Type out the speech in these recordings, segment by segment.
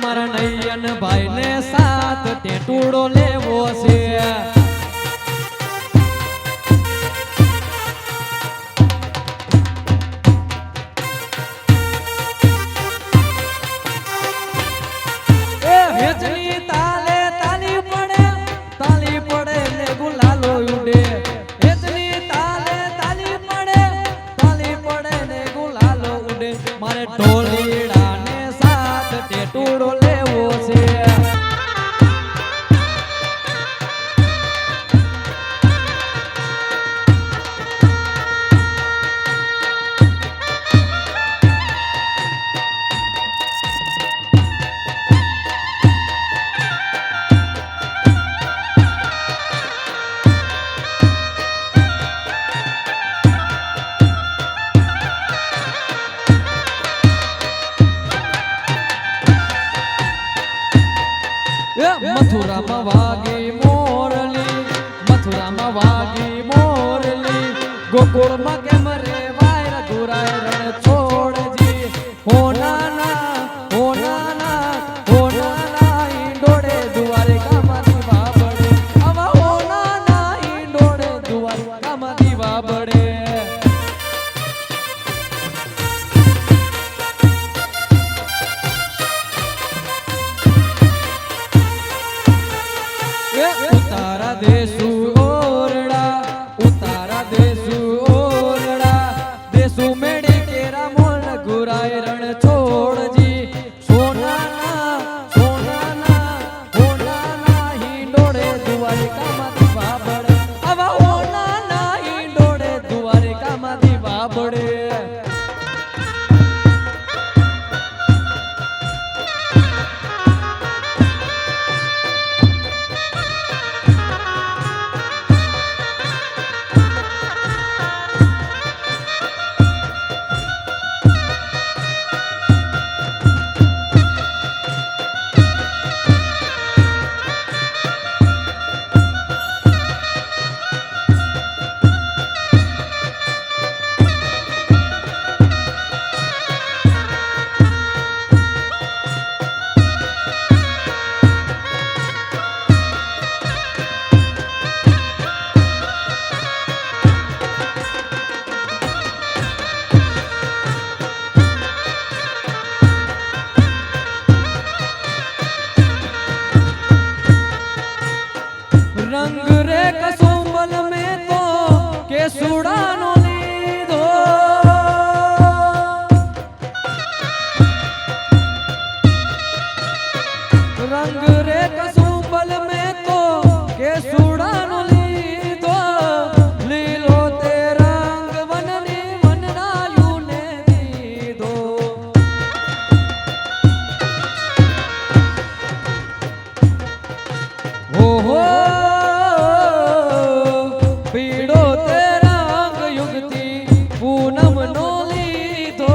મારા નૈયન ભાઈ ને સાથ ટેટુડો લેવો છે વેચની તાલે તાલી પડે ને ગુલાલો ઉડે વેચની તાલે તાલી પડે ને ગુલાલો ઉડે મારે ઢોલીડા ને સાથ ટેટુડો લેવો છે મથુરામાં વાગી મોરલી ગોકુળમાં કેમ રે વાયર ગુરાય રણ છોડજી હોનાના ઈંડોળે દ્વારકામાંથી વાબડે આવા હોનાના ઈંડોળે દ્વારકામાંથી વાબડે ઉતારા દેસુ ઓરડા દેસુ મેડી કેરા મોલ ગુરાય રણ છોડજી હોનાના હિંડોળે દ્વારકામાંથી વાબડે આવા હોનાના હિંડોળે દ્વારકામાંથી વાબડે रंग रे कसुंबल में तो केसुड़ानो लीधो रंग रे कसुंबल में तो केसुड़ानो लीधो लीलो ते रंग वननी वनरायु ने दीधो हो पीड़ो तेरा अंग युगती पूनम नो लीधो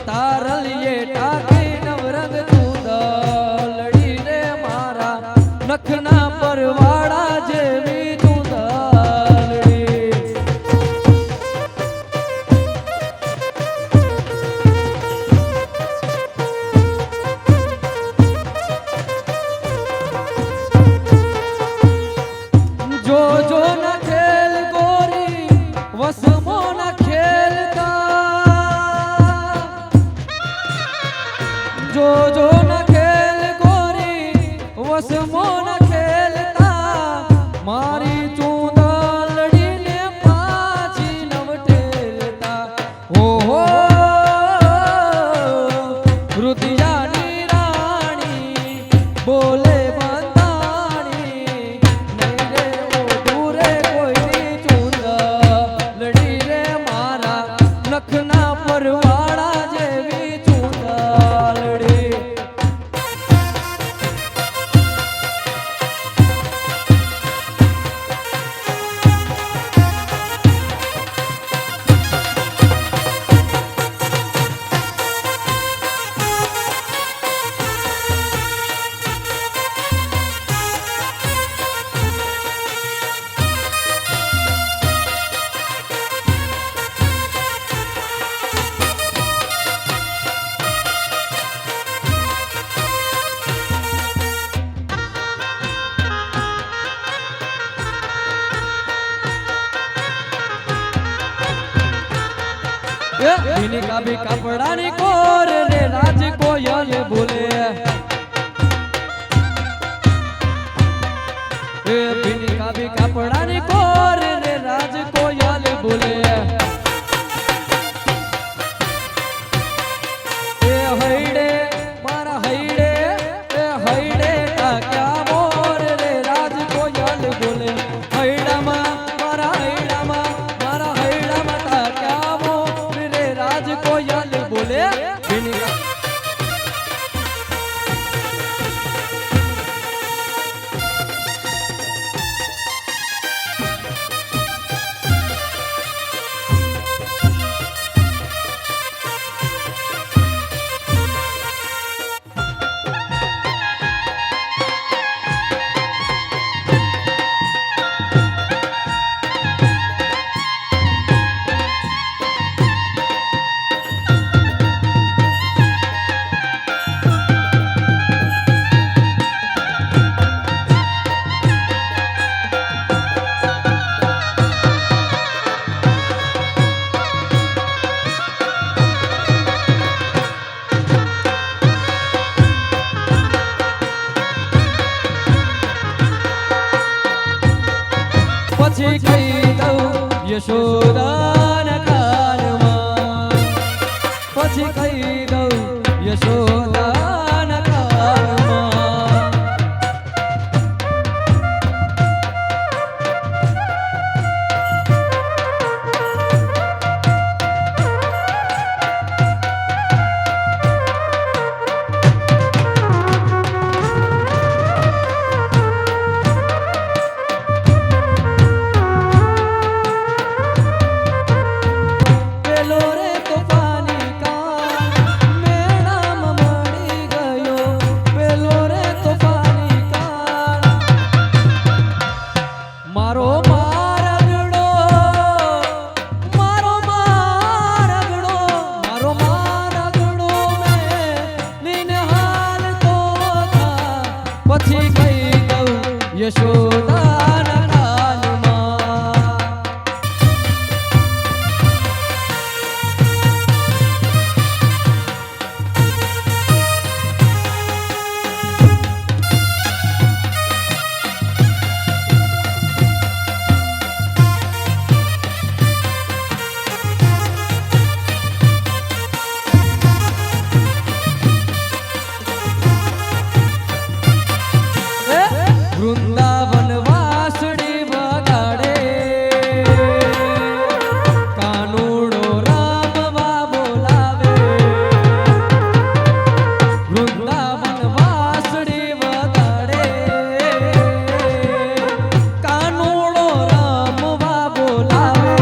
तारलिए टाके नवरंग तू दलड़ी रे मारा नखना परवाड़ा जेवी तू दलड़ी जो न खेल गोरी वसमो न खेलता जो न खेल गोरी वसमो न खेलता मारी चूंदलड़ी ने पाछी नवटेलता हो रुदियानी राणी बोले लड़ी ભીની કાબી કપડાની કોર રે રાજ કોયલ બોલે એ ભીની કાબી કપડાની કોર રે રાજ કોયલ બોલે એ હૈડે મારા હૈડે એ હૈડે ક્યાં મોર રે રાજ કોયલ બોલે હૈડામાં મારા હૈડામાં ક્યાં મોર રે રાજ કોયલ બોલે ભીની પછી કહી દઉં યશોદાના કાનમાં પછી કહી દઉં યશોદાના કાનમાં પછી કહી દઉં યશોદાના કાનમાં વૃંદાવન વાસડી વગાડે કાનુડો રામવા બોલાવે વૃંદાવન વાસડી વગાડે કાનુડો રામવા બોલાવે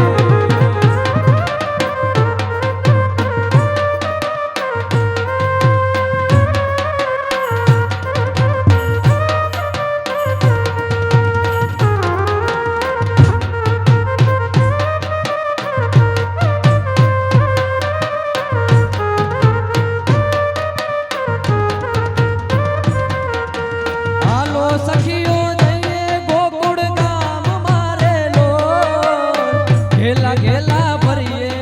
સખીઓ જઈએ ગોકુળ ગામ મારેલો ઘેલા ઘેલા ભરીએ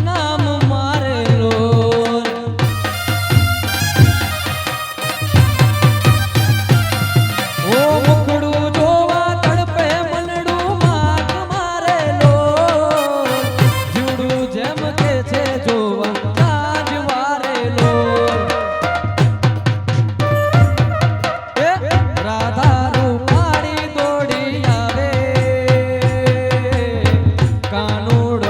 નામ મારેલો ઓ મુખડું જોવા તડપે મનડું માગ મારેલો જીવડું જેમ કે છે જોવા તાજ વારેલો રાધા રૂપાળી દોડી આવે કાનુડો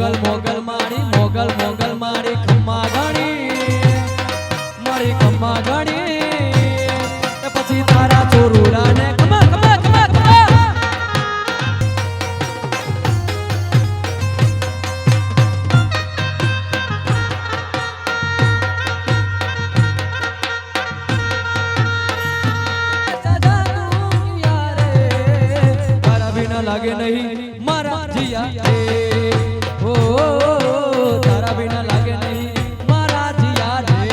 મોગલ મારી ખમ્મા ગણી મારી ખમ્મા ગણી પછી તારા ચોરુડા ને ખમ્મા ખમ્મા ખમ્મા ખમ્મા લાગે નહીં મારા જીયા રે ઓ તારા બિના લાગે નહીં મારા જીયા રે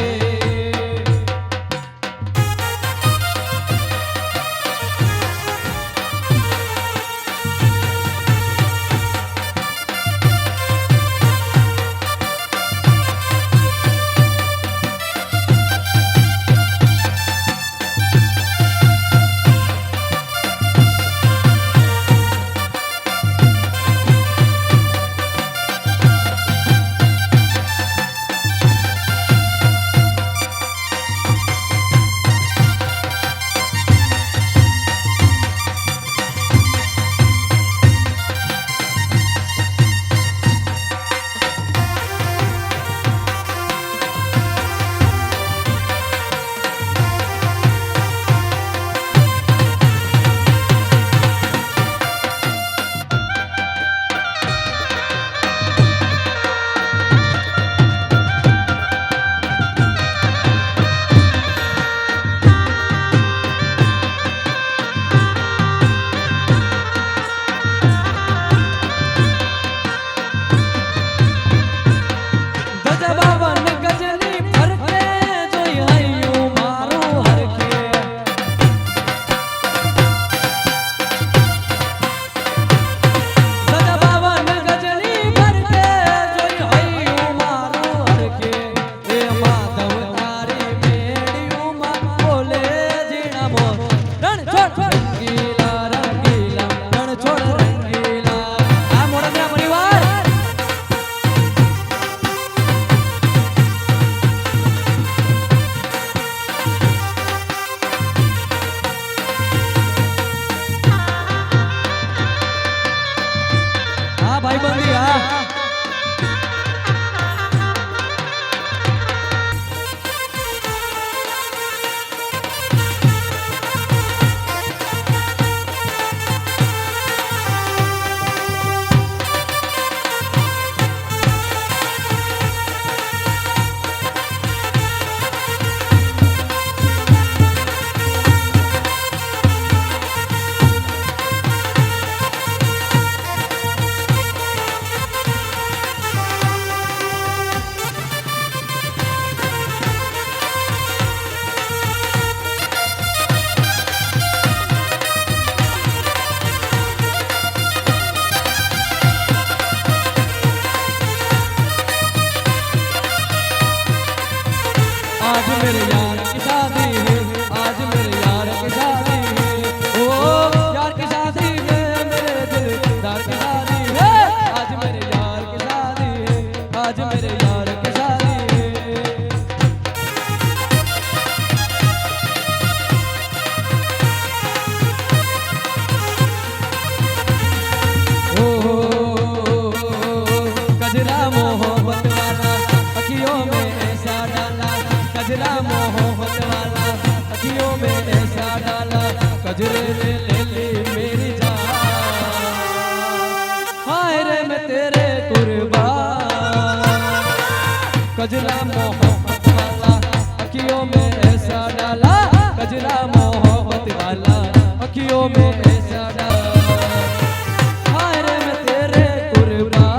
ભાઈબંધી હા आज मेरे यार की शादी है आज मेरे यार की शादी है ओ यार की शादी है मेरे दिलदार की शादी है आज मेरे यार की शादी है आज मेरे यार की शादी है ओ कजरा मोहब्बत वाला अखियों में ऐसा डाला कजरा मोहब्बत वाला अखियों में ऐसा डाला कजरे ने ले ली मेरी जान हाय रे मैं तेरे कुर्बान कजरा मोहब्बत वाला अखियों में ऐसा डाला कजरा मोहब्बत वाला अखियों में ऐसा डाला हाय रे मैं तेरे कुर्बान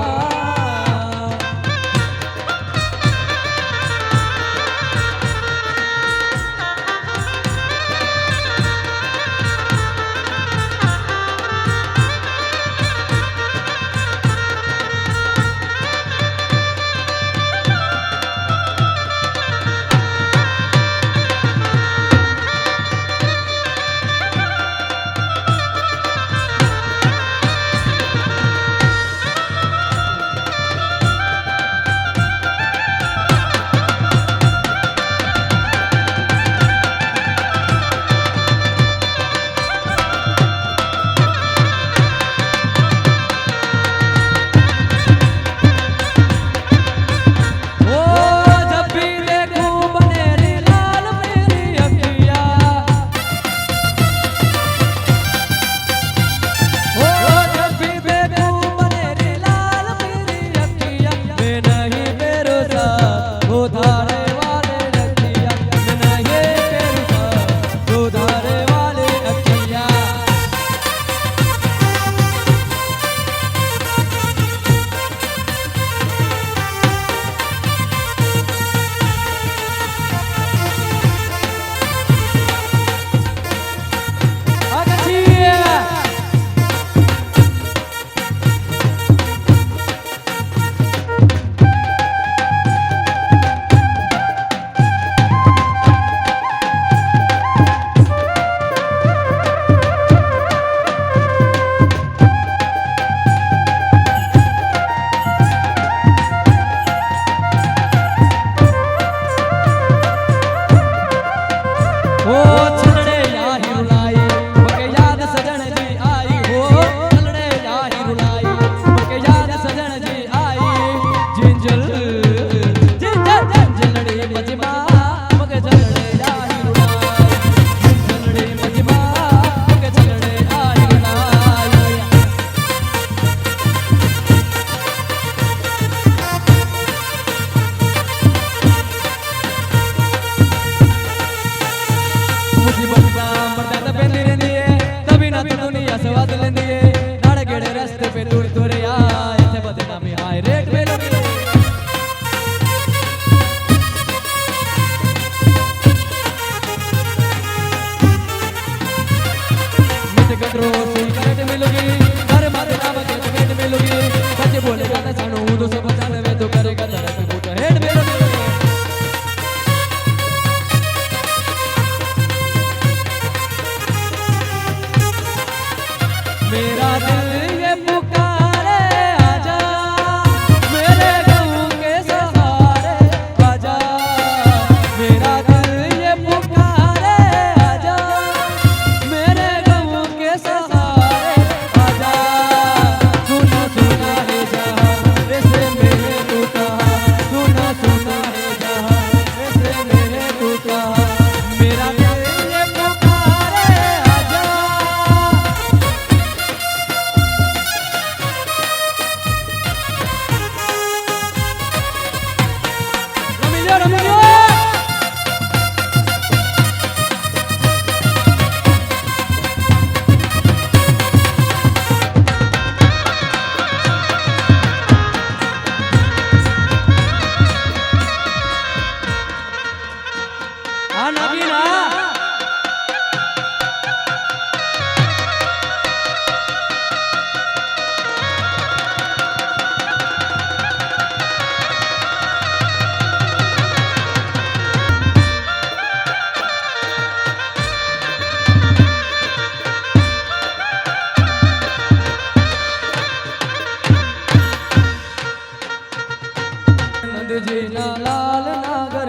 નંદજીના લાલ નાગર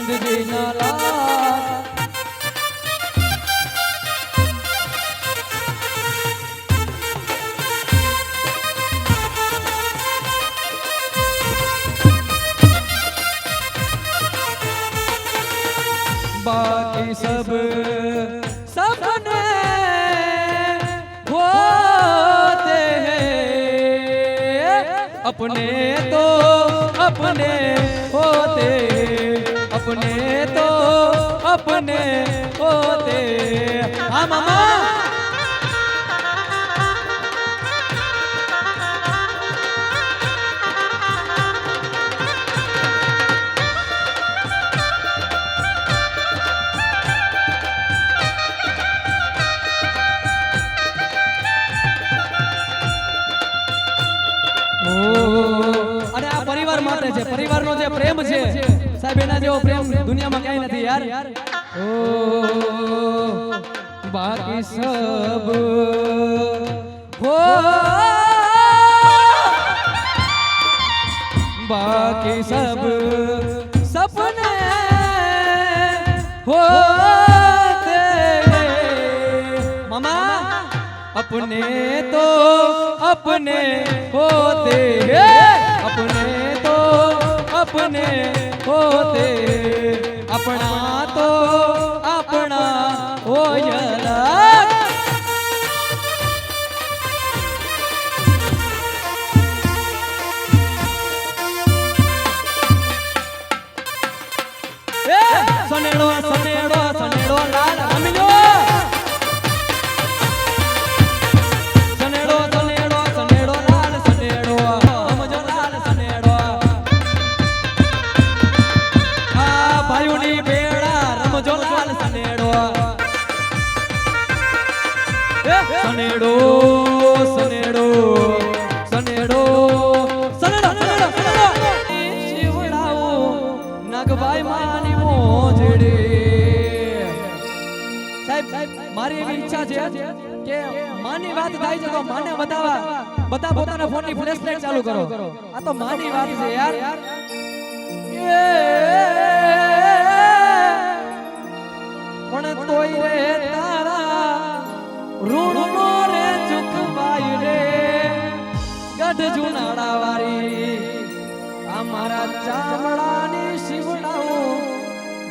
નંદજીના લાલ बाकी सब सपने होते हैं अपने तो अपने होते अपने तो अपने होते हाँ मामा અને આ પરિવાર માટે છે પરિવારનો જે પ્રેમ છે સાહેબ એના જેવો પ્રેમ દુનિયામાં ક્યાંય નથી યાર ઓ બાકી સબ હો બાકી સબ સપને હોતે મામા अपने तो अपने होते अपने तो अपने होते अपना तो अपना होयला सनेड़ो सनेड़ो सनेड़ो लाल रमिलो सनेड़ो सनेड़ो सनेड़ो सनेड़ो सनेड़ो सनेड़ो शिवड़ाओ नागबाई मानी मोजड़ी साहेब मारी एवी ઈચ્છા છે કે માની વાત થાય છે તો માને બતાવા બધા પોતાના ફોનની ફ્લેશ લાઈટ ચાલુ કરો આ તો માની વાત છે યાર પણ તોય રે તારા ઋણ નો રે ચૂકવાય રે ગઢ જુનાળા વારી અમારા ચામડાની શિવડાઓ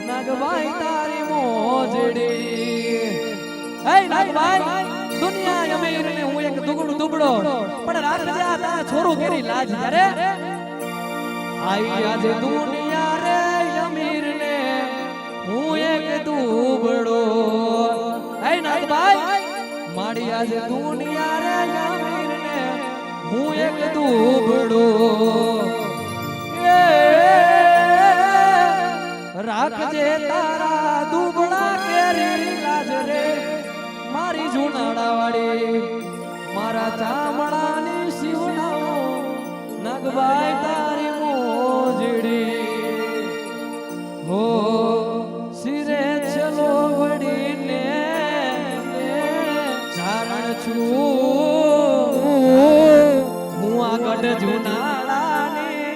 નાગભાઈ તારી મોજડી હે નાગભાઈ દુનિયા અમીર ને હું એક દુગડું દુબળો પણ રાખજે આ તારા છોરું કેરી લાજ યારે આઈ આજે દુનિયા રે અમીર ને હું એક દુબળો હે નાગભાઈ माड़ी आज दुनिया रे अमीर ने हूँ एक दुबड़ो राख जे तारा दुबड़ा केरी लाज रे मारी जुनाड़ा वाड़ी मारा चामड़ानी शिवड़ाओ नगबाई तारी मोजड़ी हो सिरे चलो बड़ी ने હું આ ગઢ જુનાળાની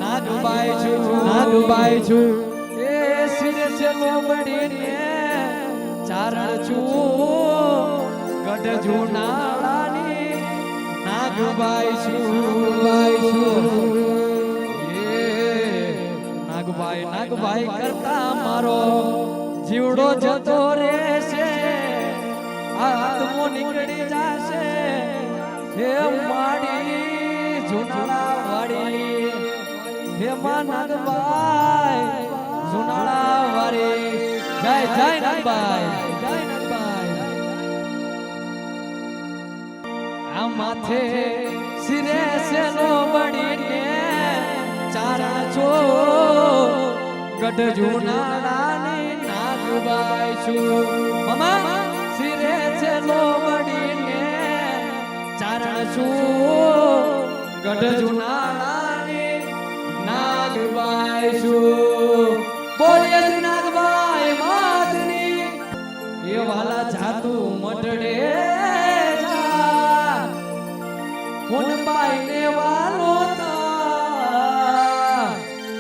નાગબાઈ છું એ સિરે છે લોબડીને ચારણ છું ગઢ જુનાળાની નાગબાઈ છું એ નાગબાઈ કરતા મારો જીવડો જતો રહેશે આત્મો નીકળી જાશે હે માડી જુનાળા વાડી હે માં નાગબાઈ જુનાળા વાડી જય જય નાગબાઈ આ માથે સિરે સેલો બડીને ચારણ છો ગઢ જુનાળાની નાગબાઈ છું મામા સિરે ચલો બડીને ચારણ છું ગઢ જુનાળાની નાગબાઈ છું બોલીએ શ્રી નાગબાઈ માતની એ વાલા જાતું મટડે જા કોણ બાઈને વાલો તા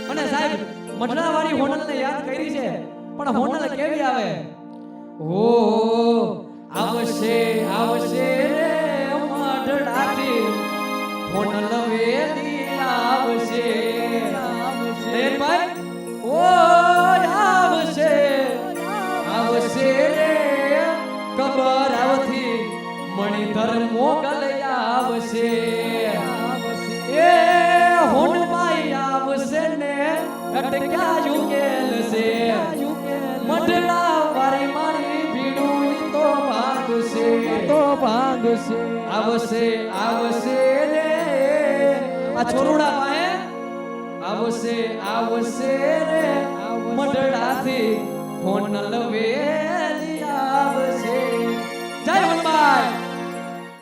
અને સાહેબ મઢડાવાળી હોનલને યાદ કરી છે પણ હોનલ કેવી આવે ઓ આવશે આવશે રે મઢડાથી હોનલ વેલી આવશે ભાઈ ઓ આવશે આવશે રે કબર આવથી મણિધર મોગલ આવશે એ હોનમાઈ આવશે ને અટક્યા યુકેલ છે મઢડા વારી મારી ભીડું તો ભાગશે આવશે આવશે રે આ છોરુડા પાએ આવશે આવશે રે મઢડાથી હોનલ વે